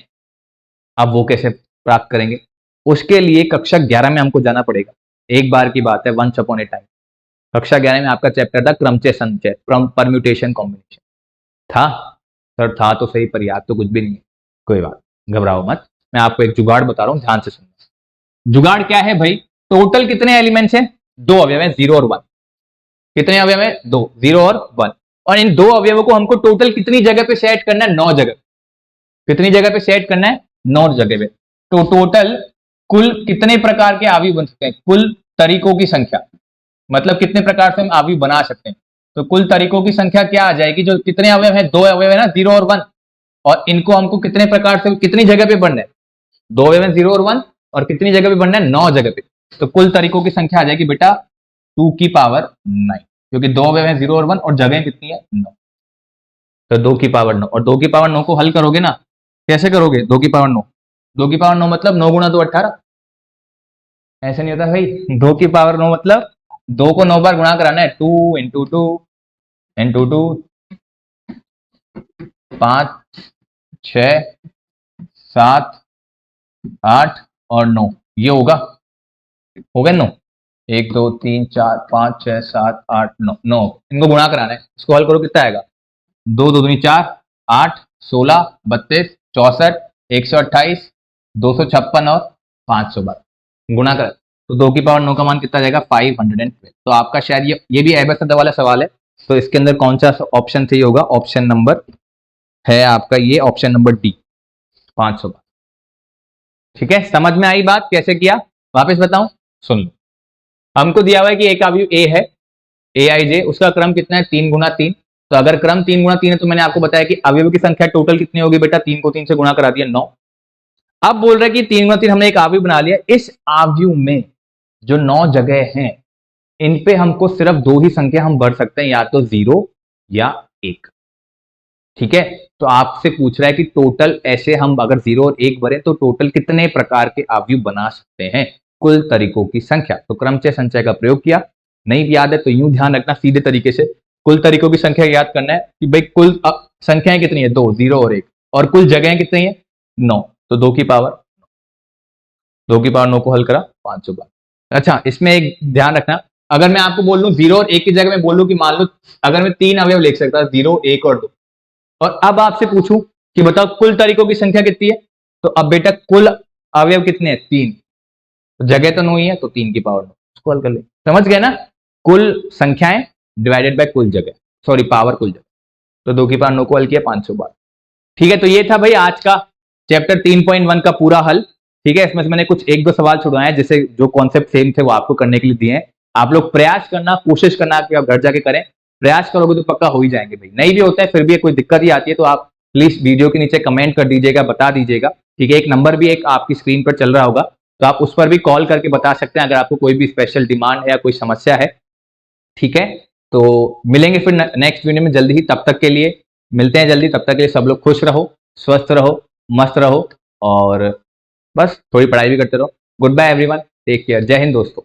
अब वो कैसे प्राप्त करेंगे? उसके लिए कक्षा 11 में हमको जाना पड़ेगा। एक बार की बात है, वंस अपॉन ए टाइम। कक्षा 11 में आपका चैप्टर था क्रमचय संचय, परम्यूटेशन कॉम्बिनेशन। था सर? था तो सही, पर याद तो कुछ भी नहीं है। कोई बात, घबराओ मत, मैं आपको एक जुगाड़ बता रहा हूं, ध्यान से सुनना। जुगाड़ क्या है भाई? टोटल कितने एलिमेंट्स हैं? 2 अवयव हैं, 0 और 1। कितने अवयव हैं? 2, 0 और 1। और इन 2 अवयवों को हमको टोटल कितनी जगह पे सेट करना है? 9 जगह। कितनी जगह पे सेट करना है? 9 जगह पे। तो टोटल कुल कितने प्रकार के अवयव बन सकते हैं, कुल तरीकों की संख्या, मतलब कितने प्रकार से हम अवयव बना सकते हैं। तो कुल तरीकों की संख्या क्या आ जाएगी, जो कितने अवयव है, 2 अवयव है ना, 0 और 1, और इनको हमको कितने प्रकार से कितनी जगह पे बनना है, 2 अवयव है 0 और 1, और कितनी जगह पे बनना है, 9 जगह पे। तो कुल तरीकों की संख्या आ जाएगी बेटा 2 की पावर 9, क्योंकि 2 अवयव है 0 और 1 और जगह कितनी है 9। तो 2 की पावर 9, और 2 की पावर 9 को हल करोगे ना, कैसे करोगे, 2 की पावर 9, 2 की पावर 9 मतलब 9 गुणा 2 18, ऐसे नहीं होता भाई। 2 की पावर 9 मतलब 2 को 9 बार गुणा कराना है, 2 इंटू 2 इंटू 2, 5 6 7 8 और 9, ये होगा, हो गया 9, 1 2 3 4 5 6 7 8 9, 9 इनको गुणा कराना है। इसको हल करो कितना आएगा, 2 2 दूनी 4, 8 16 32 64 128 256 और 512 गुणा कर, तो 2 की पावर 9 का मान कितना जाएगा 512। तो आपका शायद ये भी एबेसिडर वाला सवाल है, तो इसके अंदर कौन सा ऑप्शन सही होगा, ऑप्शन नंबर है आपका ये, ऑप्शन नंबर डी 512। ठीक है, समझ में आई बात, कैसे किया वापस बताऊं, सुन लो। हमको दिया हुआ है कि एक अवयव ए है, ए आई जे, उसका क्रम कितना है 3 गुना 3। तो अगर क्रम 3 गुना 3 है तो मैंने आपको बताया कि अवयव की संख्या टोटल कितनी होगी बेटा, 3 को 3 से गुणा करा दिया 9। अब बोल रहा है कि 3 गुना 3 हमने एक अवयव बना लिया, इस अवयव में जो 9 जगह हैं इन पे हमको सिर्फ 2 ही संख्या हम भर सकते हैं, या तो 0 या 1। ठीक है, तो आपसे पूछ रहा है कि टोटल ऐसे हम अगर 0 और 1 भरें तो टोटल कितने प्रकार के अवयव बना सकते हैं, कुल तरीकों की संख्या। तो क्रमचय संचय का प्रयोग किया, नहीं याद है तो यूं ध्यान रखना, सीधे तरीके से कुल तरीकों की संख्या याद करना है कि भाई कुल संख्याएं कितनी है, 2 0 और 1, और कुल जगहें कितनी है 9, तो 2 की पावर 9 को हल करा 512। अच्छा, इसमें एक ध्यान रखना, अगर मैं आपको बोल दूं 0 और 1 की जगह मैं बोल दूं कि मान लो अगर मैं 3 अवयव लिख सकता 0 1 और 2, और अब आपसे पूछूं कि बताओ कुल तरीकों की संख्या कितनी है, तो अब बेटा कुल अवयव कितने हैं 3, तो जगह तो 9 ही है, तो 3 की पावर 9, इसको हल कर ले। समझ गए ना, कुल संख्याएं डिवाइडेड बाय कुल जगह, सॉरी पावर कुल जगह, तो 2 की पावर 9 को हल किया 512। ठीक है, तो ये था भाई आज का चैप्टर 3.1 का पूरा हल। ठीक है, इसमें से मैंने कुछ 1-2 सवाल छुड़वाए जिससे जो कॉन्सेप्ट सेम थे वो आपको करने के लिए दिए हैं। आप लोग प्रयास करना, कोशिश करना कि आप घर जाके करें, प्रयास करोगे तो पक्का हो ही जाएंगे भाई। नहीं भी होता है फिर भी कोई दिक्कत ही आती है तो आप प्लीज वीडियो के नीचे कमेंट कर दीजिएगा, बता दीजिएगा। ठीक है, एक नंबर भी एक आपकी स्क्रीन पर चल रहा होगा, तो आप उस पर भी कॉल करके बता सकते हैं अगर आपको कोई भी स्पेशल डिमांड है या कोई समस्या है। ठीक है, तो मिलेंगे फिर नेक्स्ट वीडियो में जल्दी ही, तब तक के लिए मिलते हैं जल्दी, तब तक के लिए सब लोग खुश रहो, स्वस्थ रहो, मस्त रहो, और बस थोड़ी पढ़ाई भी करते रहो। Good bye everyone, take care, Jai Hind दोस्तों।